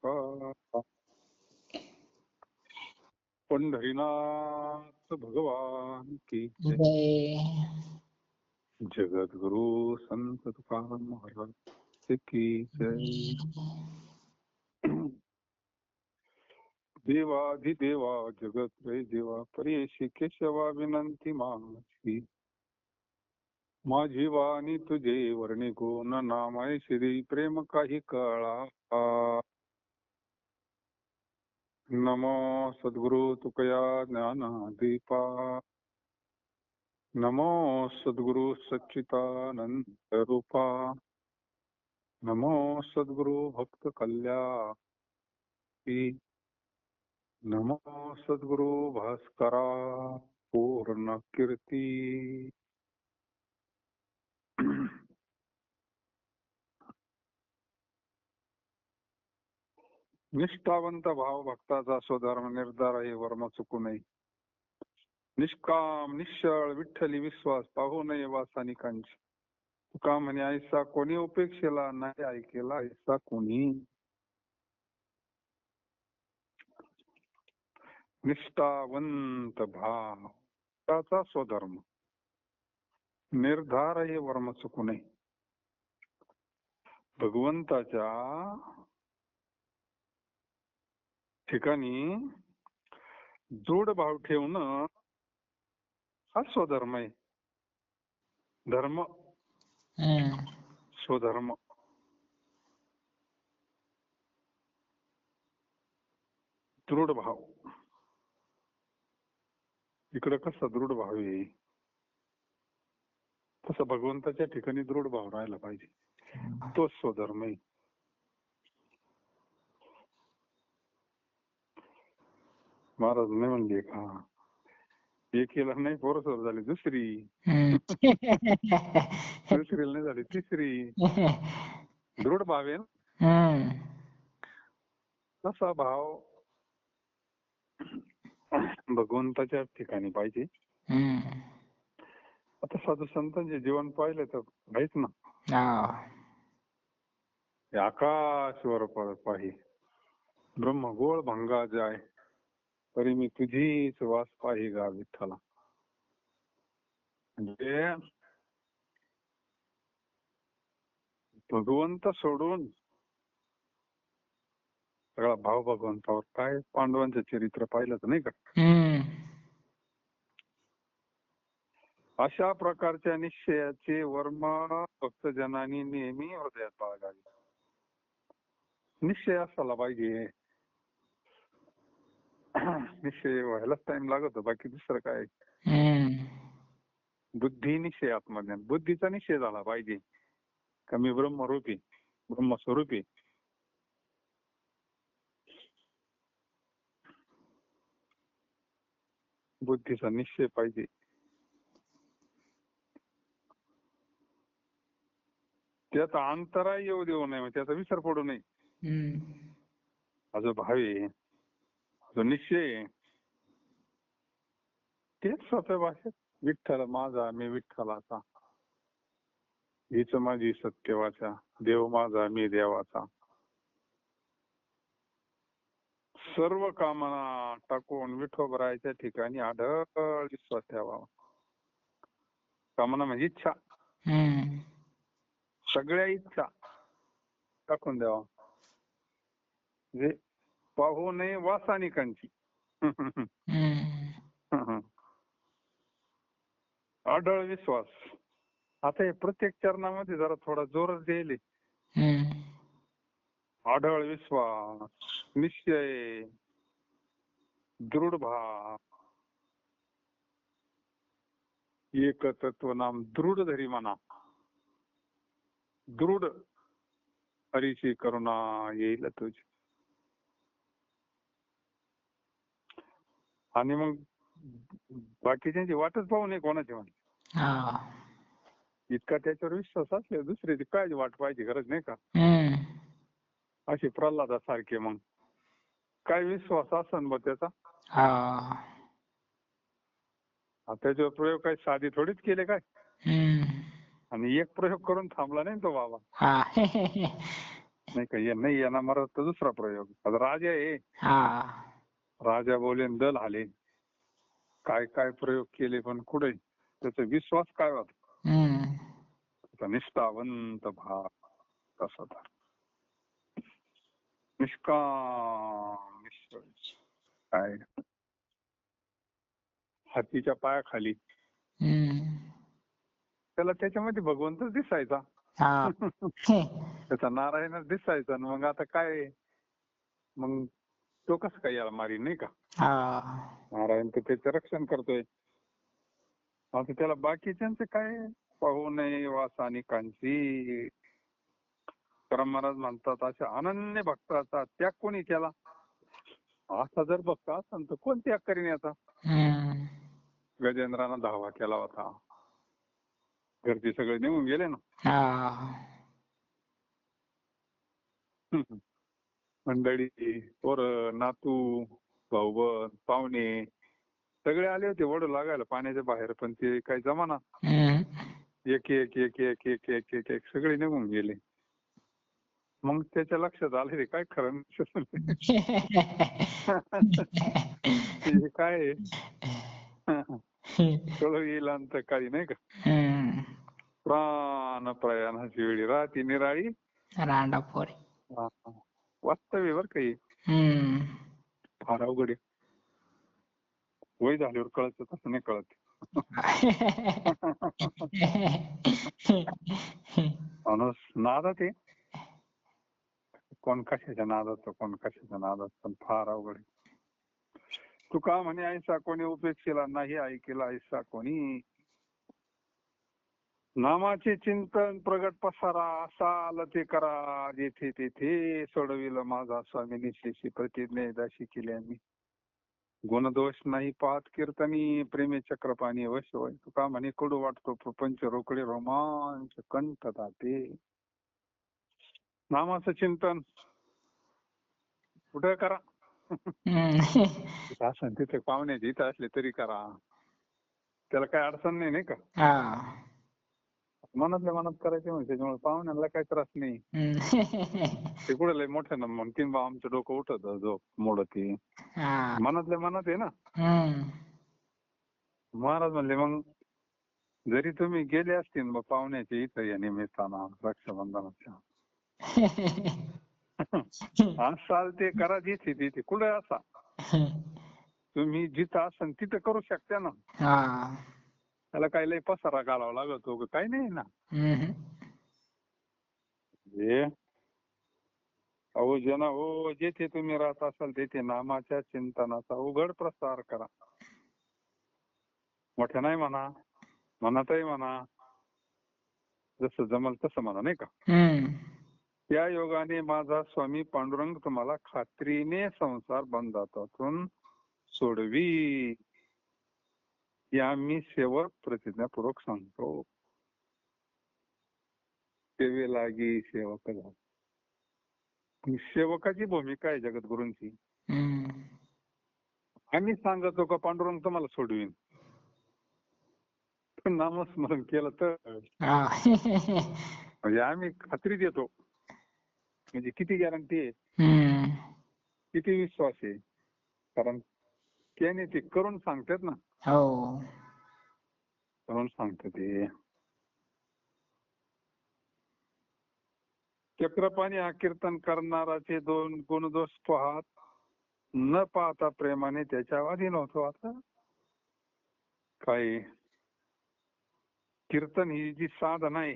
नमस्कार. पंढरीनाथ भगवान की जय. जय. जगद्गुरु संत तुकाराम महाराज की जय. देवाधिदेवा जगत्रय देवा परेशी केशवा विनंती माझी. माझी वाणी तुझे वर्णी गुण नामाय श्री प्रेम काही कळा. नमो सद्गुरु तुकया ज्ञानदीपा. नमो सद्गुरु सच्चिदानंद रूपा. नमो सद्गुरु भक्त कल्याणी. नमो सद्गुरु भास्करा पूर्ण कीर्ती. निष्ठावंत भाव भक्ताचा स्वधर्म निर्धार हे वर्म चुकू नये. निष्काम निश्चळ विठ्ठली विश्वास पाहू नये वासानिकांची. तुका म्हणे ऐसा कोणी उपेक्षेला नाही ऐकेला ऐसा कोणी. निष्ठावंत भाव भक्ताचा स्वधर्म निर्धार हे वर्म चुकू नये. भगवंताच्या ठिकाणी दृढ भाव ठेवणं हा स्वधर्म आहे. धर्म स्वधर्म. दृढ भाव इकडे कसा दृढ भाव आहे तसा भगवंताच्या ठिकाणी दृढ भाव राहायला पाहिजे. तोच स्वधर्म आहे. महाराज नाही म्हणले का एकीला नाही पोरसर झाली दुसरी दुसरीला नाही झाली तिसरी. दृढ भाव आहे ना तसा भाव भगवंताच्या ठिकाणी पाहिजे. आता साधू संतांचे जीवन पाहिलं तर आहेच ना. आकाशवर पाही ब्रह्मगोळ भंगा जाय तरी मी तुझीच वास पाही गा विठ्ठला. म्हणजे भगवंत सोडून सगळा भाव भगवंतावर. काय पांडवांचं चरित्र पाहिलं तर नाही का. अशा प्रकारच्या निश्चयाचे वर्म भक्तजनांनी नेहमी हृदयात बाळगावे. निश्चय असायला पाहिजे. निश्चय व्हायलाच टाइम लागतो बाकी दुसरं काय. बुद्धी निश्चय आत्मज्ञान. बुद्धीचा निश्चय झाला पाहिजे का मी ब्रह्मरूपी ब्रह्मस्वरूपी. बुद्धीचा निश्चय पाहिजे. त्याचा अंतराय येऊ देऊ नये. त्याचा विसर पडू नये. हा जो भाव आहे जो निश्चय आहे तेच सोप्या भाषेत विठ्ठल माझा मी विठ्ठलाचा. हीच माझी सत्यवाचा. देव माझा मी देवाचा. सर्व कामना टाकून विठोबरायाच्या ठिकाणी आढळ विश्वास ठेवावा. कामना म्हणजे इच्छा. सगळ्या इच्छा टाकून द्यावा. म्हणजे पाहू नये वासानिकांची. आढळ विश्वास. आता हे प्रत्येक चरणामध्ये जरा थोडा जोरच द्यायले. आढळ विश्वास निश्चय दृढ भाव एक तत्व नाम दृढ धरी म्हणा. दृढ हरीची करुणा येईल तुझी. आणि मग बाकीच्यांची वाटच पाहू नये कोणाची म्हणे. इतका त्याच्यावर विश्वास असले दुसऱ्याची काय वाट पाहिजे गरज नाही का. अशी प्रल्हादासारखे मग काय विश्वास असन बा त्याचा. त्याच्यावर प्रयोग काही साधी थोडीच केले काय. आणि एक प्रयोग करून थांबला नाही तो बाबा. नाही का नाही येणार मरत तर दुसरा प्रयोग. आता राजा आहे, राजा बोले न दल आले. काय काय प्रयोग केले पण कुठे त्याचा विश्वास काय होता. निष्ठावंत भाव तसा निष्काम काय हातीच्या पायाखाली त्याला त्याच्यामध्ये भगवंतच दिसायचा. त्याचा नारायणच दिसायचा. मग आता काय मग तो कसं काय याला मारी नाही का. नारायण तर त्याचं रक्षण करतोय. आता त्याला बाकीच्यांचं काय पाहू नये वासानिकांची. तुकाराम महाराज म्हणतात अशा अनन्य भक्ताचा त्याग कोणी केला. असा जर भक्त असेल तर कोण त्याग करीन याचा. गजेंद्रानं धावा केला होता. घरचे सगळे निघून गेले ना. मंडळी पोरं नातू भाऊ पाहुणे सगळे आले होते वडू लागायला पाण्याच्या बाहेर. पण ते काही जमाना. एक एक एक एक एक एक एक एक सगळे निघून गेले. मग त्याच्या लक्षात आले रे काय खरं काय कळू येईल अंत काही नाही का. प्राण प्रयाणाची वेळी राहती निराळी वास्तव्य बर काही फार अवघड आहे. वय झाल्यावर कळत तसं नाही कळत. माणूस नादात आहे. कोण कशाच्या नादात कोण कशाच्या नादात पण फार अवघड आहे. तुका म्हणे ऐसा कोणी उपेक्षेला नाही ऐकेला ऐसा कोणी. नामाचे चिंतन प्रगट पसारा असा आलं ते करा जेथे तेथे सोडविलं माझा स्वामी निशेषी प्रतिज्ञा दाशी केली आम्ही. गुणदोष नाही पाहत कीर्तनी प्रेमे चक्रपाणी वश होय. तुका म्हणे कडू वाटतो प्रपंच रोकडे रोमांच कंठ दाते. नामाचं चिंतन कुठे करा. असं तिथे पाहुण्याचे इथं असले तरी करा. त्याला काही अडचण नाही का. मनातल्या मनात करायचे म्हणजे त्याच्यामुळे पाहुण्याला काही त्रास नाही. ते कुठे लय मोठ्यानं म्हणतील बा आमचं डोकं उठत झोप मोडती. मनातल्या मनात आहे ना. महाराज म्हणले मग जरी तुम्ही गेले असतील मग पाहुण्याच्या इथं या निमित्तानं रक्षाबंधनाच्या असाल ते करा जिथे तिथे कुठे असा. तुम्ही जिथं असाल तिथं करू शकता ना. त्याला काही लय पसारा घालावा लागतो काही नाही ना. अहो जना हो जेथे तुम्ही राहत असाल तेथे नामाच्या चिंतनाचा उघड प्रसार करा. मोठ्या नाही म्हणा मनातही म्हणा जसं जमल तसं म्हणा नाही का. त्या योगाने माझा स्वामी पांडुरंग तुम्हाला खात्रीने संसार बंधातातून सोडवी. या मी सेवक प्रतिज्ञापूर्वक सांगतो. सेवे लागी सेवक झाला. सेवकाची भूमिका आहे जगद्गुरूंची. आम्ही सांगतो का पांडुरंग तुम्हाला सोडवीन. नामस्मरण केलं तर म्हणजे आम्ही खात्री देतो. म्हणजे किती गॅरंटी आहे किती विश्वास आहे. कारण त्याने ते करून सांगतात ना. करून सांगतात ते. चक्रपाणी हा कीर्तन करणाराचे दोन गुणदोष पाहत न पाहता प्रेमाने त्याच्या अधीन होतो. आता काय कीर्तन ही जी साधना आहे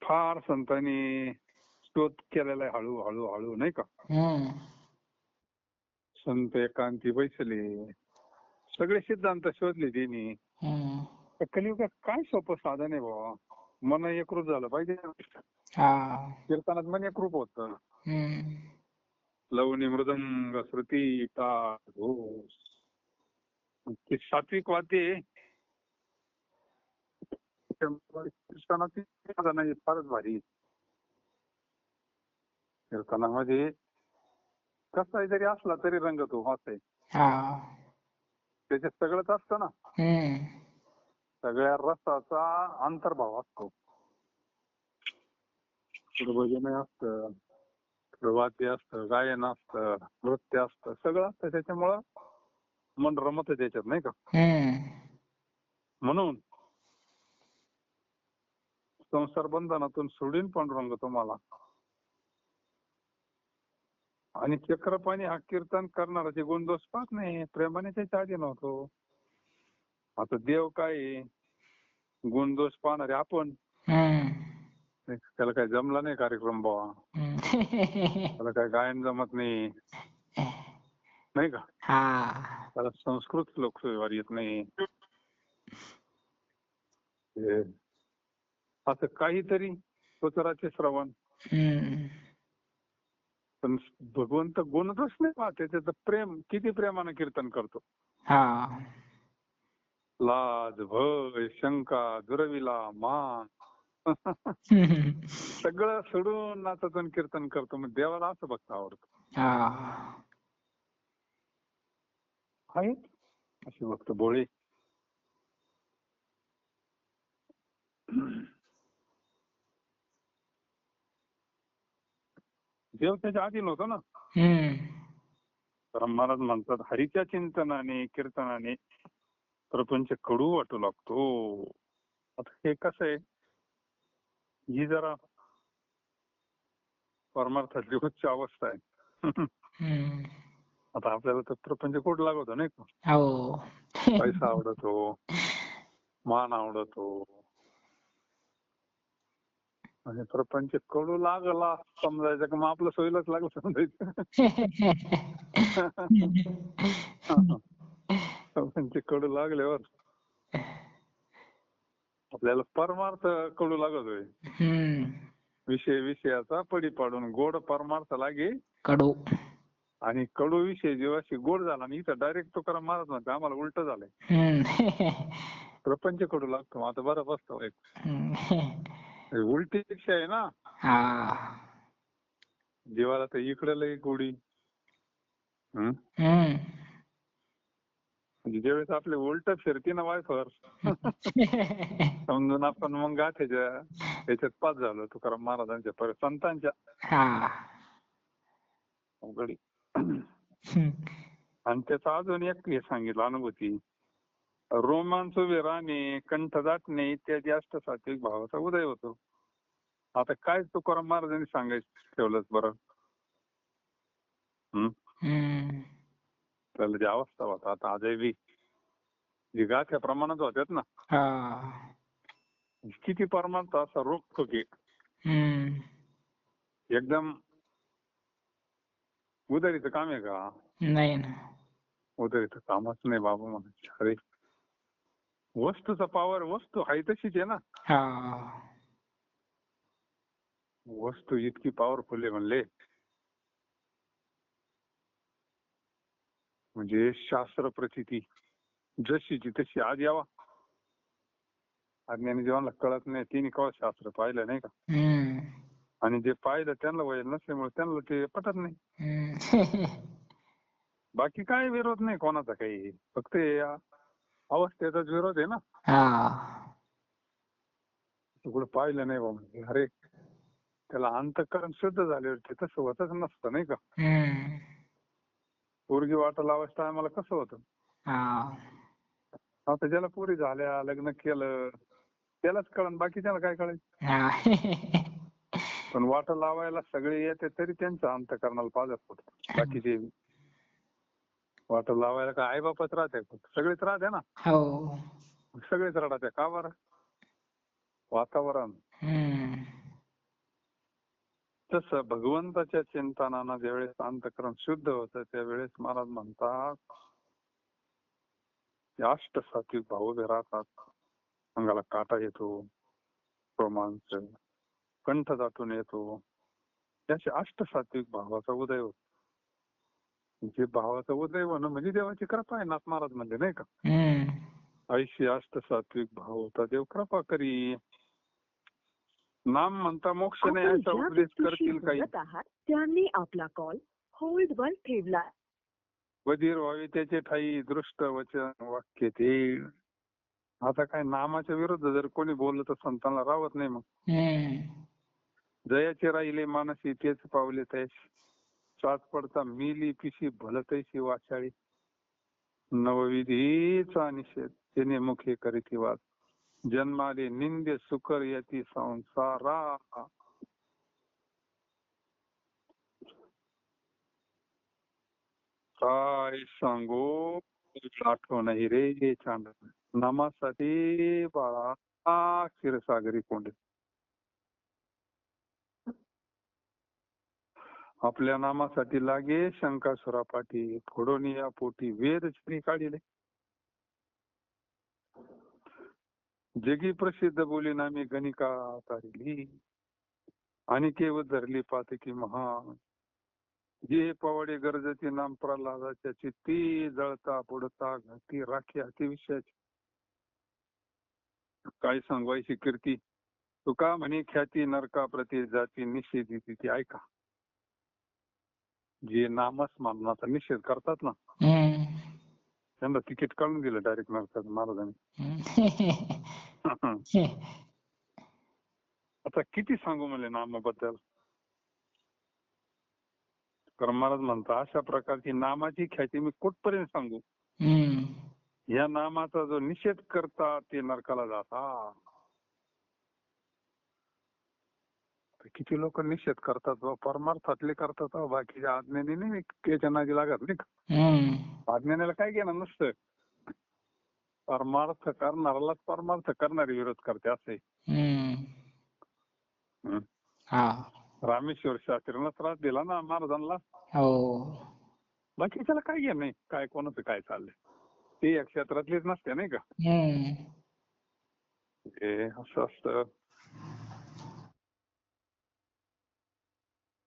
फार संतांनी शोध केलेला आहे. हळू हळू हळू नाही का. संत एकांती बैसले सगळे सिद्धांत शोधले त्यांनी. कलियुगात काय सोपं साधन आहे बाबा. मन एकरूप झालं पाहिजे. कीर्तनात मन एकरूप होत. लवणी मृदंग श्रुती टाळ घोष ते सात्विक वाद्य कीर्तनाची साधना ही फारच भारी. कीर्तनामध्ये कसाही जरी असला तरी रंगतो असं आहे. त्याच्यात सगळंच असतं ना. सगळ्या रसाचा अंतर्भाव असतो. थोडं भजन असतं, थोडं वाद्य असतं, गायन असतं, नृत्य असतं, सगळं असतं. त्याच्यामुळं मन रमत त्याच्यात नाही का. म्हणून संसार बंधनातून सोडीन पांडुरंग तुम्हाला. आणि चक्रपाणी हा कीर्तन करणाराचे गुणदोष पाहत नाही, प्रेमाने त्याच्या आधी नव्हतो. आता देव काय गुणदोष पाहणारे आपण. त्याला काही जमला नाही कार्यक्रम बाबा, त्याला काय गायन जमत नाही, नाही का. त्याला संस्कृत श्लोक येत नाही. असं काहीतरी स्वतराचे श्रवण. पण भगवंत गुणदोष नाही पाहत, त्याच्यात प्रेम, किती प्रेमानं कीर्तन करतो. लाज, भय, शंका, दुरविला, मान सगळं सोडून नाचातून कीर्तन करतो. मग देवाला असं भक्त आवडतं. आहेत असे भक्त भोळे. देव त्याच्या आधी नव्हतं ना. तर महाराज म्हणतात, हरीच्या चिंतनाने कीर्तनाने प्रपंच कडू वाटू लागतो. आता हे कसं आहे, ही जरा परमार्थातली उच्च अवस्था आहे. आता आपल्याला तर प्रपंच कोड लागतो नाही का. पैसा आवडतो, मान आवडतो, आणि प्रपंच कडू लागला समजायचं का मग आपलं सोयीलाच लागलं समजायचं. प्रपंच कडू लागल्यावर आपल्याला परमार्थ कडू लागतोय. विषयाचा पडी पाडून गोड परमार्थ लागे कडू. आणि कडू विषय जेव्हा गोड झाला आणि इथं डायरेक्ट तुकाराम महाराज म्हणते आम्हाला उलट झालंय. प्रपंच कडू लागतो. आता बरं बसतो उलटी शिक्षा आहे ना. जीवाला तर इकडे लई गोडी. म्हणजे ज्यावेळेस आपले उलट फिरती ना वायफर समजून आपण मग गाठ्याच्या याच्यात पास झालो तुकाराम महाराजांच्या संतांच्या अवघडी. आणि त्याचा अजून एक हे सांगितलं अनुभूती. रोमांच उभे राहणे, कंठ दाटणे इत्यादी अष्टसात्विक भावाचा उदय होतो. आता काय तुकाराम महाराजांनी सांगायचं ठेवलंच बरं. त्याला जी अवस्था होता आता आजही जी गाठ्या प्रमाणात होत्यात ना, किती प्रमाणात असा रोखतो की एकदम उदारीचं काम आहे का. नाही ना, उदारीचं कामच नाही बाबा म्हणायचं. अरे वस्तूचा पावर, वस्तू आहे तशीच आहे ना. वस्तू इतकी पॉवरफुल आहे म्हणले म्हणजे शास्त्र प्रचिती जशीची तशी आज यावा. अज्ञानी जीवाला कळत नाही, तिने कवा शास्त्र पाहिलं नाही का. आणि जे पाहिलं त्यांना वय नसल्यामुळे त्यांना ते पटत नाही. बाकी काय विरोध नाही कोणाचा काही, फक्त अवस्थेचाच विरोध आहे ना. कुठं पाहिलं नाही बाबा. अरे त्याला अंतःकरण शुद्ध झाल्यावर ते तसं होतच नसतं नाही का. पोरगी वाटा लावायचं टायमाला कसं होतं. आता ज्याला पोरी झाल्या, लग्न केलं त्यालाच कळण, बाकी त्याला काय कळायचं. पण वाटा लावायला सगळे येते तरी त्यांचं अंतःकरणाला पाजत होतं. बाकीचे वाटा लावायला काय आई बापच राहते, सगळेच राहते ना. सगळेच राहते का बरं. वातावरण तसं भगवंताच्या चिंतनानं ज्यावेळेस अंतःकरण शुद्ध होतं त्यावेळेस महाराज म्हणतात अष्टसात्विक भाव उभे राहतात. अंगाला काटा येतो, रोमांच, कंठ दाटून येतो. त्याचे अष्टसात्विक भावाचा उदय होतो. जे भावाचा उदय होणं म्हणजे देवाची कृपा आहे नाथ महाराज म्हणजे नाही का. ऐशी अष्टसात्विक भाव होता देव कृपा करी. नाम म्हणता मोक्ष नाही असा उपदेश करतील काही, त्यांनी आपला कॉल होल्ड वर ठेवला. बधीर व्हावे त्याचे ठाई दृष्ट वचन वाक्य ते. आता काय नामाच्या विरुद्ध जर कोणी बोललं तर संतांना राहत नाही. मग जयाचे राहिले मानसी तेच पावले तैस, श्वास पडता मिली पिशी भलतैसी वाचाळी, नवविधीचा निषेध तिने मुखे करीती वाद, जन्माले निंदे सुकर यती संसारा. काय सांगू आठवण नाही रे चांद, नामासाठी बाळा क्षीरसागरी कोंडे. आपल्या नामासाठी लागे शंकासुरा पाठी, फोडून या पोटी वेद श्री काढिले. जगी प्रसिद्ध बोली नामी गणिका तारिली, आणि केव धरली पातकी महान, जे पवडे गरजती नाम प्रल्हादाच्या चित्ती, जळता बुडता घाती राखी हाती विषयाची. काय सांगवायची कीर्ती तुका म्हणे ख्याती, नरका प्रति जाती निषेधी ती. ऐका, जे नामस्मरणाचा निषेध करतात ना त्यांना तिकीट काढून दिलं डायरेक्ट नरकाचं महाराजांनी. आता किती सांगू मला नामाबद्दल. तर महाराज म्हणता अशा प्रकारची नामाची ख्याती मी कुठपर्यंत सांगू. या नामाचा जो निषेध करतात ते नरकाला जातात. किती लोक निषेध करतात, परमार्थातले करतात, बाकीच्या आज्ञेने नाही त्याच्या नादी लागत नाही का. आज्ञेला काय घेणं नसतं, परमार्थ करणारालाच परमार्थ करणारे विरोध करते असे. रामेश्वर शास्त्रीला त्रास दिला ना महाराजांना, बाकीच्याला काय घेणं नाही, काय कोणाचं काय चाललंय ते या क्षेत्रातलेच नसते नाही का. हे असं असतं.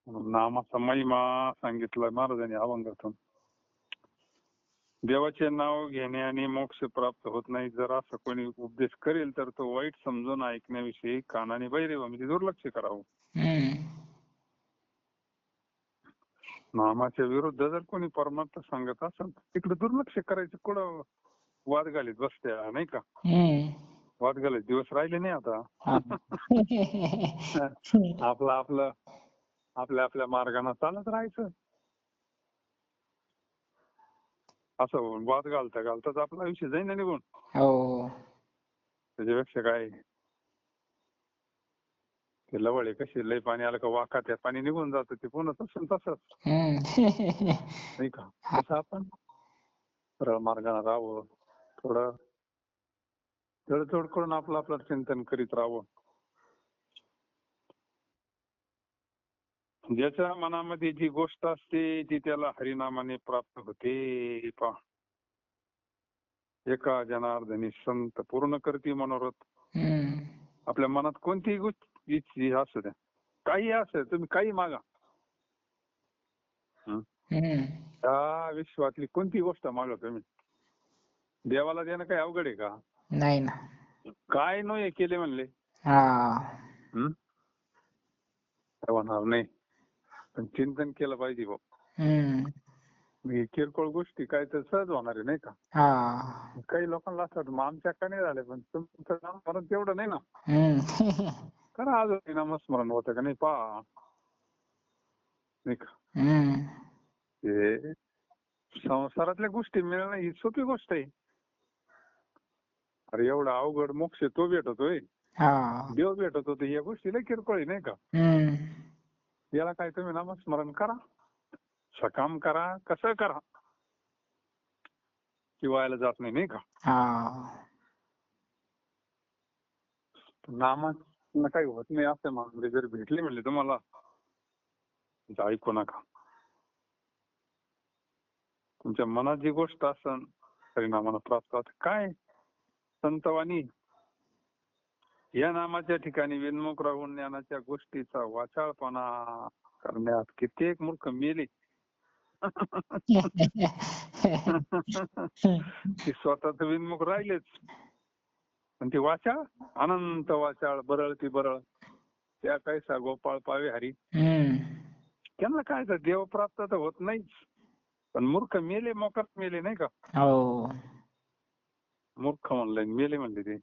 नामाचा महिमा सांगितला महाराजांनी अभंगातून. देवाचे नाव घेण्याने मोक्ष प्राप्त होत नाही. जर असं कोणी उपदेश करेल तर तो वाईट समजून ऐकण्याविषयी कानाने बैरेवा म्हणजे दुर्लक्ष करावं. नामाच्या विरुद्ध जर कोणी परमार्थ सांगत असेल तिकडे दुर्लक्ष करायचं. कुठं वाद घालीत बसत्या नाही का. वाद घालीत दिवस राहिले नाही आता. आपल्या आपल्या मार्गाने चालत राहायचं. असं वाद घालता घालताच आपला आयुष्य जाईन ना निघून. त्याच्यापेक्षा काय ते लवळे कशी लय पाणी आलं का वाका त्या पाणी निघून जातं, ते पुन्हा तसंच नाही का. तसं आपण सरळ मार्गाने राहावं, थोडं तडजोड करून आपलं चिंतन करीत राहावं. ज्याच्या मनामध्ये जी गोष्ट असते ती त्याला हरिनामाने प्राप्त होते. पहा, एका जनार्दनी संत पूर्ण करते मनोरथ. आपल्या मनात कोणतीही गोष्ट असू द्या, काही असं तुम्ही काही मागा, त्या विश्वातली कोणती गोष्ट मागा तुम्ही, देवाला देणं काही अवघड आहे का. नाही ना. काय नाही केले म्हणले होणार नाही, पण चिंतन केलं पाहिजे भाऊ. किरकोळ गोष्टी काय तर सहज होणार आहे नाही का. काही लोकांना असं मग आमच्या का नाही झाले, पण तुमचं नामस्मरण तेवढं नाही ना. करा अजून नामस्मरण होतं का नाही पहा नाही का. हे संसारातल्या गोष्टी मिळणं ही सोपी गोष्ट आहे. अरे एवढा अवघड मोक्ष तो भेटतोय, देव भेटत होते, या गोष्टीला किरकोळ नाही का. याला काय तुम्ही नामस्मरण करा, सकाम करा, कसं करा, किंवा जात नाही का. नामानं काही होत नाही असं म्हणजे जर भेटले म्हणले तुम्हाला ऐकू नका. तुमच्या मनात जी गोष्ट असन परिणामानं प्राप्त होत. काय संतवाणी या नामाच्या ठिकाणी विनमुख राहून ज्ञानाच्या गोष्टीचा वाचाळपणा करण्यात कित्येक मूर्ख मेले. ती स्वतःच विनमुख राहिलेच, पण ती वाचाळ अनंत वाचाळ बरळ ती बरळ त्या कैसा गोपाळ पावे हरी. त्यांना काय तर देव प्राप्त तर होत नाहीच, पण मूर्ख मेले, मोकात मेले नाही का. मूर्ख म्हणले मेले म्हणले ते.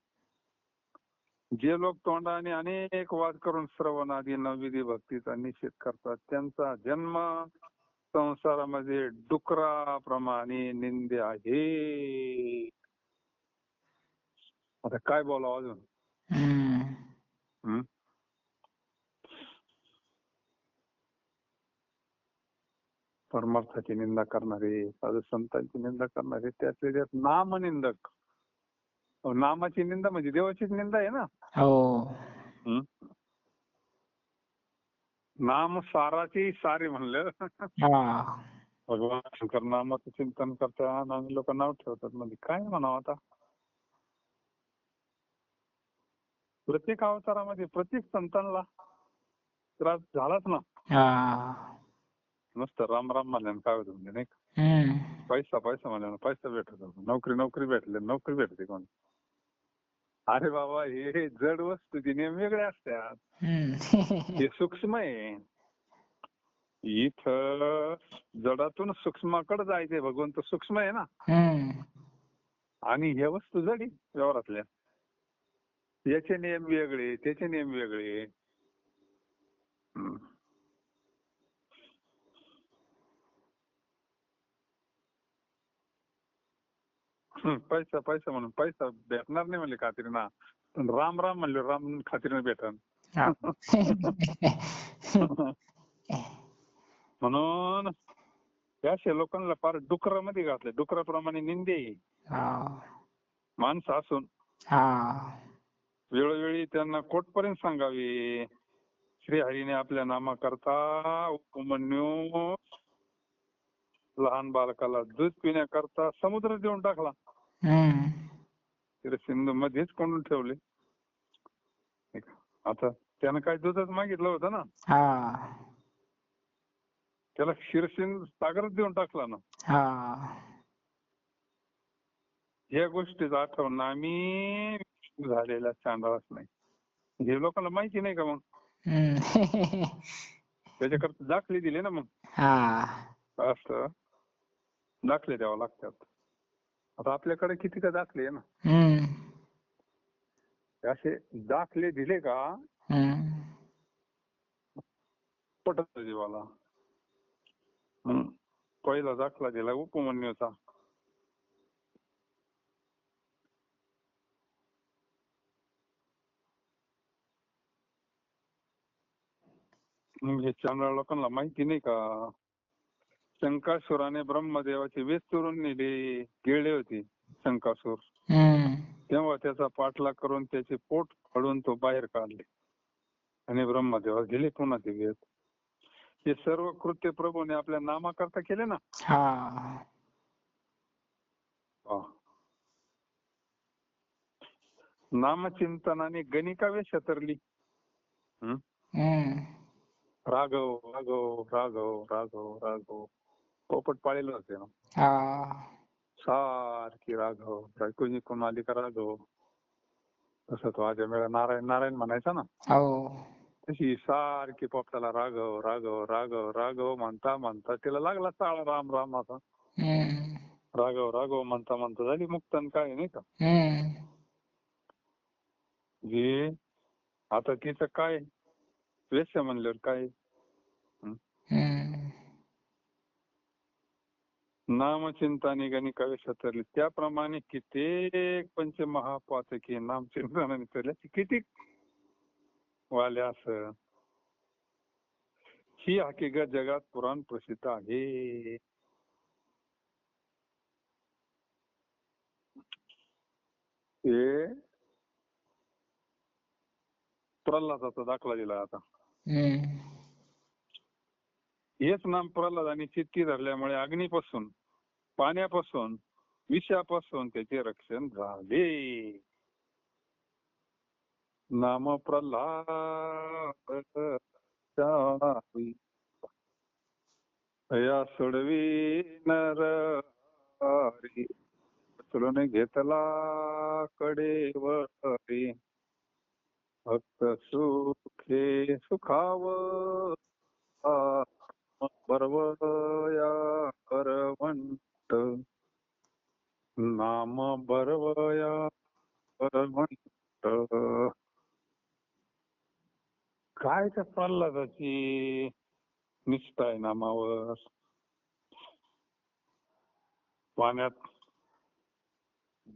जे लोक तोंडाने अनेक वाद करून श्रवण आदी नवविधी भक्तीचा निषेध करतात त्यांचा जन्म संसारामध्ये डुकराप्रमाणे निंदे आहे. आता काय बोलावं अजून? हं? परमार्थाची निंदा करणारे, साधू संतांची निंदा करणारे, त्यातले त्यात नामनिंदक. नामाची निंदा म्हणजे देवाचीच निंदा आहे ना. हं? नाम साराची सारे म्हणलं. भगवान शंकर नामाचं चिंतन करतात आणि लोक नाव ठेवतात. म्हणजे काय म्हणावं आता? प्रत्येक अवतारामध्ये प्रत्येक संतांना त्रास झालाच ना. नुसतं राम राम म्हणल्यानं काय होतं म्हणजे नाही का? पैसा पैसा म्हणल्यानं पैसा भेटत, नोकरी नोकरी भेटले नोकरी भेटते कोण? अरे बाबा, हे जड वस्तूचे नियम वेगळे असतात. हे सूक्ष्म आहे. इथं जडातून सूक्ष्माकडे जायचंय. भगवंत सूक्ष्म आहे ना. आणि ह्या वस्तू जडी व्यवहारातल्या. याचे नियम वेगळे, त्याचे नियम वेगळे. पैसा पैसा म्हणून पैसा भेटणार नाही म्हणले खात्रीना. पण राम राम म्हणले राम खात्रीने भेटन. म्हणून अशा लोकांना फार डुकरामध्ये घातले. डुकराप्रमाणे निंदे माणसं असून वेळोवेळी त्यांना कोटपर्यंत सांगावे. श्रीहरीने आपल्या नामाकरता उपमन्यू लहान बालकाला दूध पिण्याकरता समुद्र देऊन टाकला. तिथे सिंधू मध्येच कोंडून ठेवले. आता त्यानं काय दूधच मागितलं होतं ना. त्याला क्षीरसिंधू सागरच देऊन टाकला ना. या गोष्टीचा आठवण आम्ही झालेला चांडाळाच नाही. हे लोकांना माहिती नाही का मग? त्याच्याकरता दाखले दिले ना मग. असं दाखले द्यावं लागतात. आता आपल्याकडे किती का दाखले आहे ना. असे दाखले दिले का पटत जीवाला. पहिला दाखला दिला उपमन्यूचा. हे चांडाळ लोकांना माहिती नाही का? शंकासुराने ब्रह्मदेवाचे वेच चोरून नेले. गेले होते शंकासूर. तेव्हा त्याचा पाठलाग करून त्याचे पोट फाडून तो बाहेर काढले आणि ब्रह्मदेवा गेले पुन्हा ते वेच. हे सर्व कृत्य प्रभूने आपल्या नामाकरता केले ना. नामचिंतनाने गणिका वेश तरली. राघव राघव राघव राघव राघव पोपट पाळलेलं होते ना. सारखी राघव बायकोनी कोण आली का राघव. तसं तो आज वेळा नारायण नारायण म्हणायचा ना. तशी सारखी पोपटाला राघव राघव राघव राघव म्हणता म्हणता तिला लागला चाळा राम राम असा. राघव राघव म्हणता म्हणता झाली मुक्तन काय नाही का. जे आता तिचं काय वेश म्हणल्यावर काय. नामचिंताने गणिका वेश तरली. त्याप्रमाणे कित्येक पंचमहापातकी नामचिंतनाने तरल्या किती वाले असं. ही हकीकत जगात पुराण प्रसिद्ध आहे. हे प्रल्हादाचा दाखला दिला आता. हेच नाम प्रल्हाद आणि चित्ती धरल्यामुळे अग्नीपासून पाण्यापासून विषापासून त्याचे रक्षण झाले. नाम प्रल्हाद या सोडवी नर उचलून घेतला कडेवरी. भक्त सुखे सुखाव बरवया करवंत. नाम बरवया करवंत. काय त्या प्रल्हादाची निष्ठा आहे नामावर. पाण्यात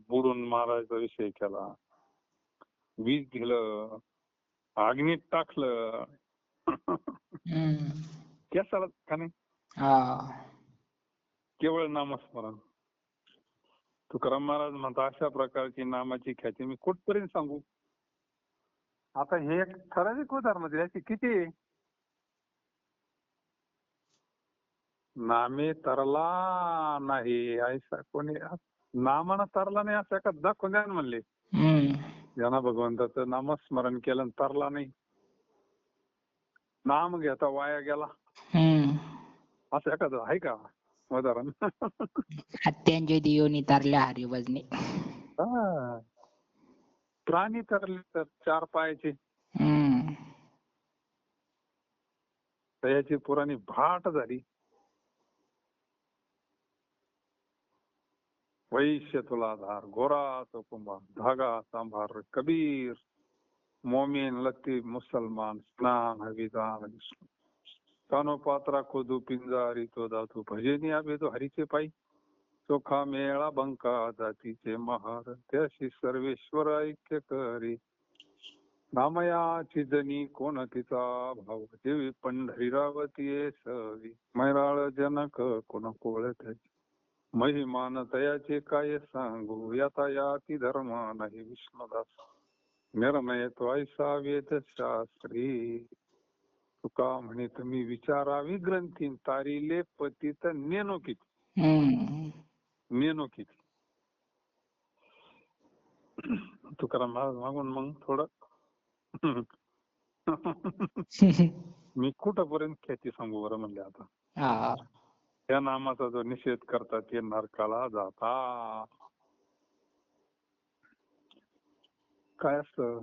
बुडून मारायचा विषय केला, वीज दिलं, अग्नीत टाकलं. कशाला का नाही. केवळ नामस्मरण. तुकाराम महाराज म्हणतात अशा प्रकारची नामाची ख्याती मी कुठपर्यंत सांगू. आता हे एक ठराविक उदाहरण दिले, अशी किती आहे. नामे तरला नाही ऐसा कोणी, नामानं तरला नाही असं एका दाखवून द्या म्हणले. ज्यांना भगवंताचं नामस्मरण केलं तरला नाही, नाम घेता वाया गेला, असं एखादं आहे का उदाहरण. हत्यांचे दियोनी तरल्या हरी भजनी. प्राणी तरले तर चार पायाचे, त्याची पुराणी भाट झाली. वैश्य तुलाधार, गोरा तो कुंभार, धागा सांभार कबीर, मोमीन लतीफ मुसलमान, स्नान हविदान कानो पात्रा खुदू पिंजारी तो दातू भजनी आबे तो हरीचे पायी, चोखा मेळा बंका जातीचे महार, त्याशी सर्वेश्वर ऐक्य करी, नामयाची जनी कोण तिचा भाव, देवी पंढरीरावती सवी, मैराळ जनक कोण कोळत, महिमान तयाचे काय सांगू, यातायाती धर्म नाही विष्णुदास, निर्णय तो ऐसा वेद शास्त्री, तुका म्हणे तुम्ही विचारावी ग्रंथी, तारिले पतित नेनो किती. नेनो किती. तुकाराम महाराज मागून मग थोडं मी कुठपर्यंत ख्याती सांगू बरं म्हणले. आता त्या नामाचा जो निषेध करतात ते नरकाला जाता. काय असतं,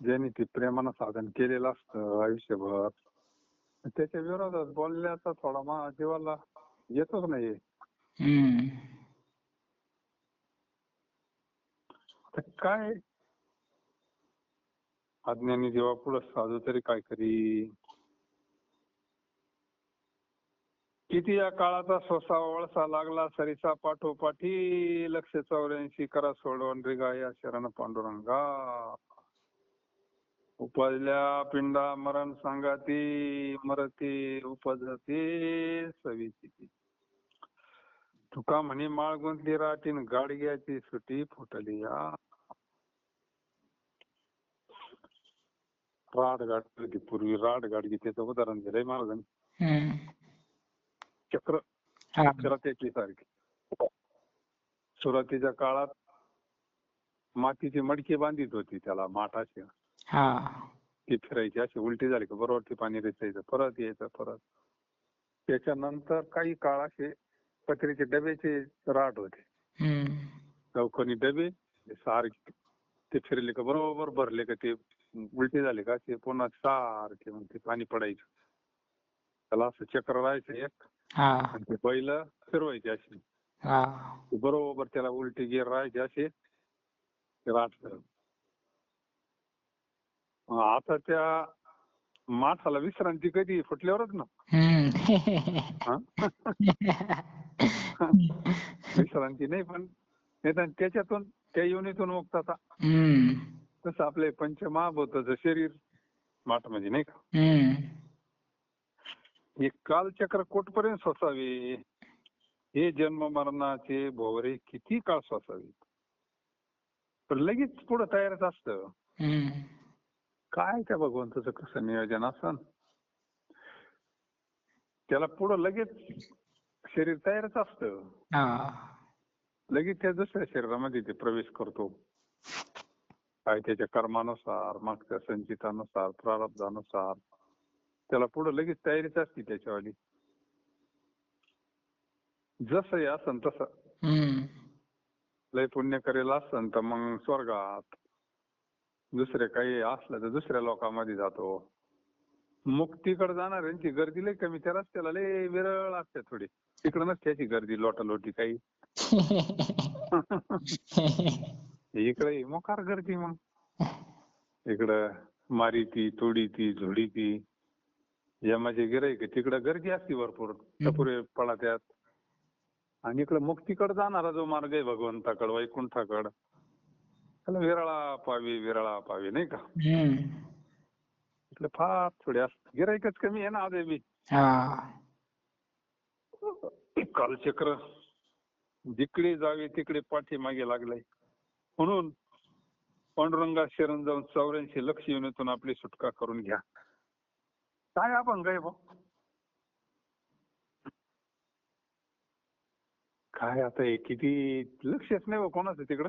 ज्यांनी ते प्रेमानं साधन केलेलं असतं आयुष्यभर, त्याच्या विरोधात बोलण्याचा थोडा जीवाला येतच नाही. काय अज्ञानी जेव्हा पुढे साधू तरी काय करी. किती या काळाचा स्वसा वळसा लागला सरिसा पाठोपाठी, 184 करा सोडवून रिगा या शरण पांडुरंगा, उपजल्या पिंडा मरण सांगाती, मरती उपजते सविती, तुका म्हणे माळ गुंतली राटीन, गाडग्याची सुटी फुटली या. राड गाडगी, पूर्वी राड गाडगी त्याचं उदाहरण दिलंय महाराजांनी. चक्र त्याची सारखी. सुरुवातीच्या काळात मातीची मडकी बांधित होती त्याला माठाची, ती फिरायची, अशी उलटी झाली का बरोबर ते पाणी रेचायचं, परत यायचं परत. त्याच्यानंतर काही काळ असे पत्र्याचे डब्याचे राट होते, चौकोनी डबे सारखे, ते फिरले का बरोबर भरले का ते उलटी झाले का ते पुन्हा सारखे मग ते पाणी पडायचं. त्याला असं चक्र राहायचं एक, आणि ते बैल फिरवायचे अशी, बरोबर त्याला उलटी गिर राहायचे असे राट करत. आता त्या माठाला विश्रांती कधी फुटल्यावरच ना. विश्रांती नाही, पण त्याच्यातून त्या योनीतून मुक्तता. तसं आपले पंचमहाभूताचं शरीर माठ म्हणजे नाही का. हे कालचक्र कुठपर्यंत सोसावे, हे जन्म मरणाचे भोवरे किती काळ सोसावे, पण लगेच पुढे तयारच असतं. काय त्या भगवंताचं कसं नियोजन असन, त्याला पुढं लगेच शरीर तयारच असतं, लगेच त्या दुसऱ्या शरीरामध्ये ते प्रवेश करतो. काय त्याच्या कर्मानुसार, मागच्या संचितानुसार, प्रारब्धानुसार त्याला पुढे लगेच तयारीच असते त्याच्यावाली. जसं असन तसं लय पुण्य करेल असन तर मग स्वर्गात, दुसरे काही असलं तर दुसऱ्या लोकांमध्ये जातो. मुक्तीकडे जाणाऱ्यांची गर्दी लय कमी, त्या रस्त्याला लय विरळ असते थोडी, तिकडे नसते त्याची गर्दी लोटालोटी काही. इकडे मोकार गर्दी, मग इकडं मारीती, तोडीती, झोडीती. यमाचे गिऱ्हाईक तिकडे गर्दी असते भरपूर, टपुरे पळत्यात. आणि इकडे मुक्तीकडे जाणारा जो मार्ग आहे भगवंताकडे, वैकुंठाकडे, त्याला विरळा पावी, विरळा पावी, नाही का? इकडे फार थोडे असत, गिऱ्हाईकच कमी आहे ना आज बी. कालचक्र जिकडे जावे तिकडे पाठीमागे लागलंय. म्हणून पांडुरंगा शरण जाऊन 84 लक्ष योनीतून आपली सुटका करून घ्या. काय आपण काय काय आता हे किती लक्षच नाही बा कोणाचं तिकडं.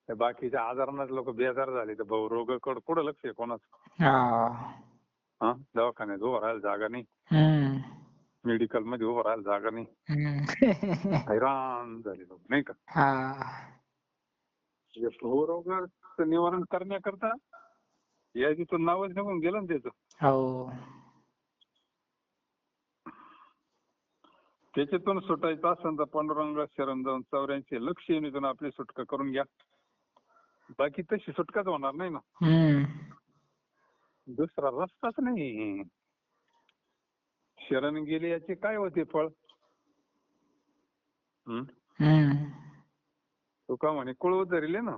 बाकीच्या आजारांना लोक बेजार झाले तर भाऊ रोगाकडे कुठं लक्ष आहे कोणाचं? हा, दवाखान्यात उभं राहायला जागा नाही, मेडिकल मध्ये उभं राहायला जागा नाही, हैराण झाले लोक, नाही का? रोगाचं निवारण करण्याकरता या तिथून नावच निघून गेलं ना त्याचं. त्याच्यातून सुटायचं असेल तर पांडुरंगा शरण जाऊन 84 लक्ष योनीतून आपली सुटका करून घ्या. बाकी तशी सुटकाच होणार नाही ना, दुसरा रस्ताच नाही. शरण गेले याचे काय होते फळ? तुका म्हणे कुळ उतरले ना,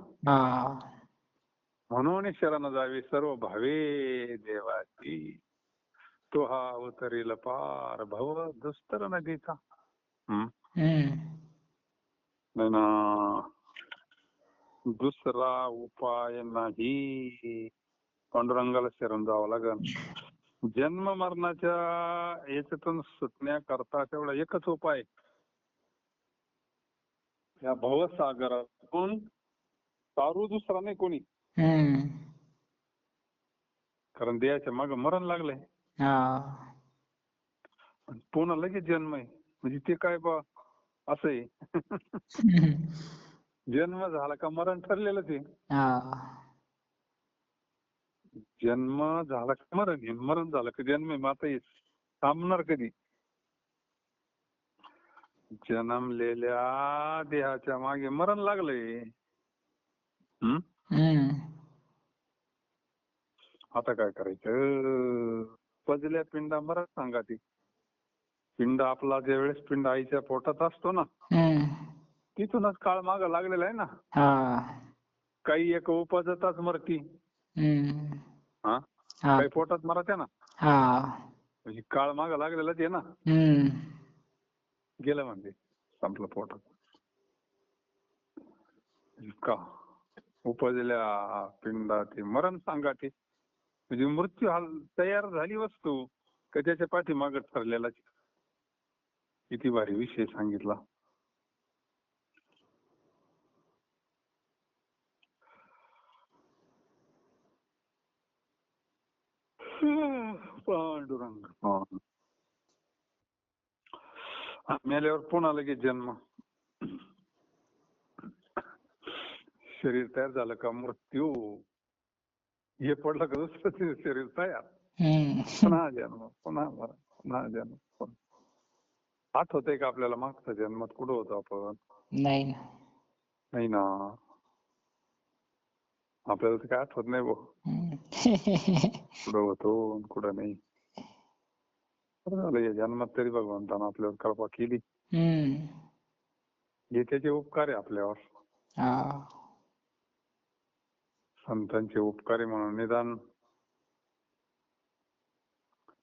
म्हणून शरण जावे सर्व भावे देवाची, तो हा अवतरील पार भव दुस्तर नदीचा. नाही ना, दुसरा उपाय नाही, पांडुरंगाला शरण जावं लागेल. जन्म मरणाच्या याच्यातून सुटण्याकरता तेवढा एकच उपाय, या भवसागरातून तारू दुसरा नाही कोणी. कारण देहाच्या मागे मरण लागलंय, पुन्हा लगेच जन्म आहे. म्हणजे ते काय बा असं आहे, जन्म झाला का मरण ठरलेलंच आहे. जन्म झाला का मरण, मरण झालं का जन्म आहे. मग आता थांबणार कधी? जन्मलेल्या देहाच्या मागे मरण लागलंय. आता काय करायचं? पजल्या पिंडा मरण सांगा ती. पिंड आपला ज्या वेळेस पिंड आईच्या पोटात असतो ना, तिथूनच काळ माग लागलेला आहे ना. काही एक उपजताच मरती, काही पोटात मरत्या ना, म्हणजे काळ माग लागलेलाच आहे ना. गेलं म्हणजे संपलं पोटात. का उपजल्या पिंडाचे मरण सांगाते, म्हणजे मृत्यू हाल तयार झाली वस्तू का त्याच्या पाठीमाग ठरलेला. किती भारी विषय सांगितला. पांडुरंग मेल्यावर पुन्हा लगेच जन्म. शरीर तयार झालं का मृत्यू, हे पडलं का दुसरं शरीर तयार, पुन्हा जन्म, पुन्हा मरण, पुन्हा जन्म. आठवतंय का आपल्याला मागचा जन्मात कुठं होतो आपण? नाही ना, आपल्याला तर काय आठवत नाही भाऊ, कुठं होतो कुठं नाही. या जन्मात तरी भगवंतानं आपल्यावर कृपा केली, हे त्याचे उपकार आहे आपल्यावर. संतांचे उपकार आहे म्हणून निदान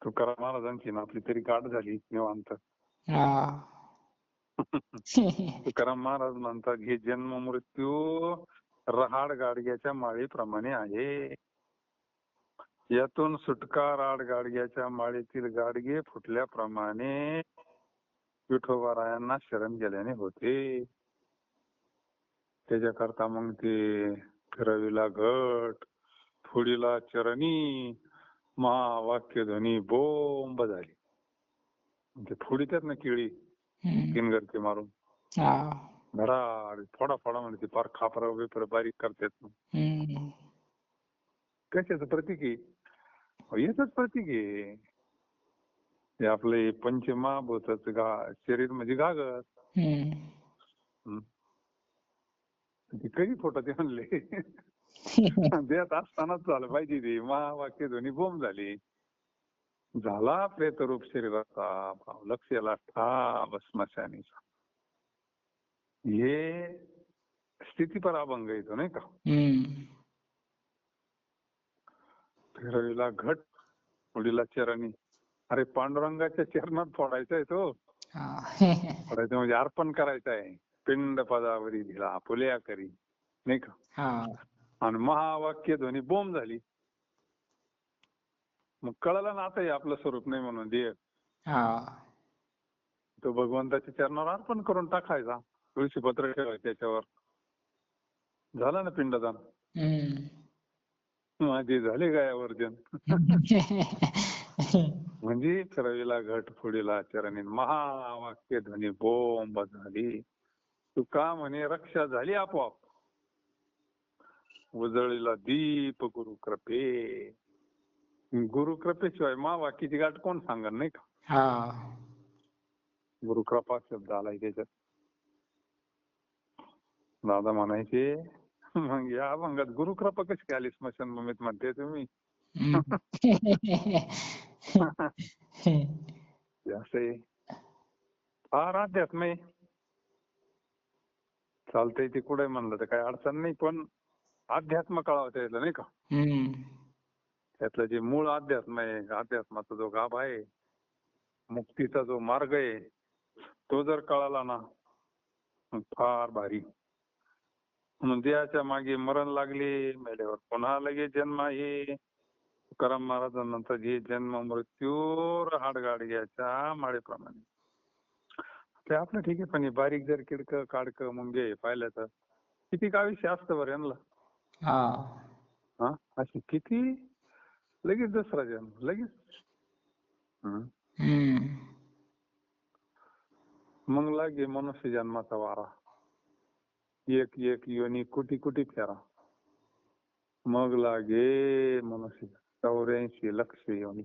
तुकाराम महाराजांची ना आपली तरी गाठ झाली निवांत. तुकाराम महाराज म्हणतात, हे जन्म मृत्यू रहाड गाडग्याच्या माळेप्रमाणे आहे, यातून सुटका राड गाडग्याच्या माळेतील गाडगे फुटल्याप्रमाणे विठोबारायांना शरण गेल्याने होते. त्याच्याकरता मग ते फिरविला घट, फुडीला चरणी, महावाक्य ध्वनी बोंब झाली. ते फुडीतात ना केळी किनगरती मारून, धडाड फोडा फोडा म्हणते, फार खापरा बिपर बारीक करतात. कशाचं प्रतीक आहे? याच प्रतीक आहे. हे आपले पंचमहाभूताच शरीर म्हणजे घागर. ते कधी फोटो ते म्हणले देत असतानाच झालं पाहिजे ते. महावाक्य ध्वनी बोंब झाली. झाला प्रेतरूप शरीराचा भाव लक्ष्याला ठाव स्मशानीचा. हे स्थितीपर अभंग येतो नाही का. फिरविला घट पुढीला चरणी. अरे पांडुरंगाच्या चरणात फोडायचा आहे तो. फोडायचं म्हणजे अर्पण करायचं आहे. पिंड पदावरी दिला फुल्या करी नाही का. आणि महावाक्य ध्वनी बोंब झाली. मग कळलं ना आता हे आपलं स्वरूप नाही म्हणून देह. तो भगवंताच्या चरणावर अर्पण करून टाकायचा. तुळशी पत्र ठेवायचं त्याच्यावर. झालं ना पिंडदान. माझे झाले गायावर्जन. म्हणजे फिरविला घट फुडिला चरणी महावाक्य ध्वनी बोंब झाली. तुका म्हणे रक्षा झाली आपोआप. उजळीला दीप गुरु कृपे. गुरु कृपेशिवाय महावाक्याची गाठ कोण सांगणार नाही का. गुरु कृपा शब्द आलाय त्याच्यात. दादा म्हणायचे मग या अभंगात गुरु कृपा कशी काय आली स्मशानभूमीत म्हणते तुम्ही. असे फार अध्यात्म आहे. चालतंय ते कुठे म्हणलं तर काही अडचण नाही, पण अध्यात्म कळावं त्याला नाही का. त्यातलं जे मूळ अध्यात्म आहे, अध्यात्माचा जो गाभा आहे, मुक्तीचा जो मार्ग आहे, तो जर कळाला ना फार भारी. म्हणून देहाच्या मागे मरण लागले, मेल्यावर पुन्हा लगेच जन्म आहे. तुकाराम महाराजांनंतर जे जन्म मृत्यू हाडगाडग्याच्या माळेप्रमाणे. ते आपलं ठीक आहे, पण बारीक जर किडकं काडकं मुंगे पाहिलं तर किती आयुष्य असतं बरं यांना. अशी किती लगेच दुसरा जन्म लगेच. मग लागे मनुष्य जन्माचा वारा. एक एक योनी कोटी कोटी फेरा. मग लागे मनुष्य 84 लक्ष योनी.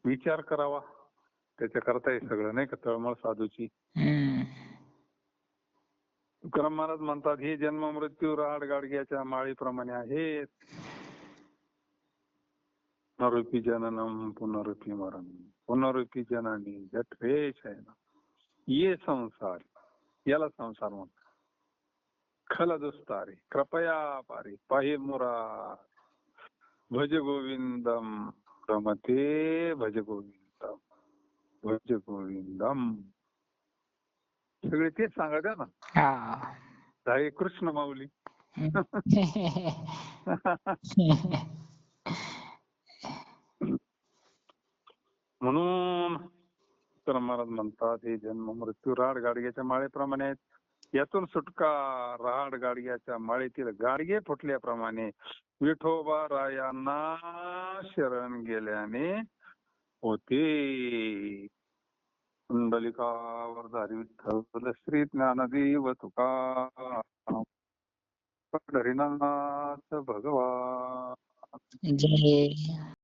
विचार करावा त्याच्या करता हे सगळं नाही का. तळमळ साधूची. तुकाराम महाराज म्हणतात हे जन्म मृत्यू राड गाडग्याच्या माळीप्रमाणे आहेत. पुनरुपी जननम पुनरुपी मरण पुनरुपी जननी जठरे शयन. ये संसार याला संसार म्हणतात. खल दुस्तारे कृपया पारे पाहे मुरा. भज गोविंदम रमते भज गोविंदम भज गोविंदम. सगळे तेच सांगत आहे ना. हरे कृष्ण माऊली. म्हणून तुकाराम महाराज म्हणतात हे जन्म मृत्यू राड गाडग्याच्या माळेप्रमाणे आहेत. यातून सुटका राड गाडग्याच्या माळेतील गाडगे फुटल्याप्रमाणे विठोबा रायांना शरण गेल्याने होते. कुंडलिकावरधारी विठ्ठल श्री ज्ञानदेव तुकाराम पंढरीनाथ भगवान. जय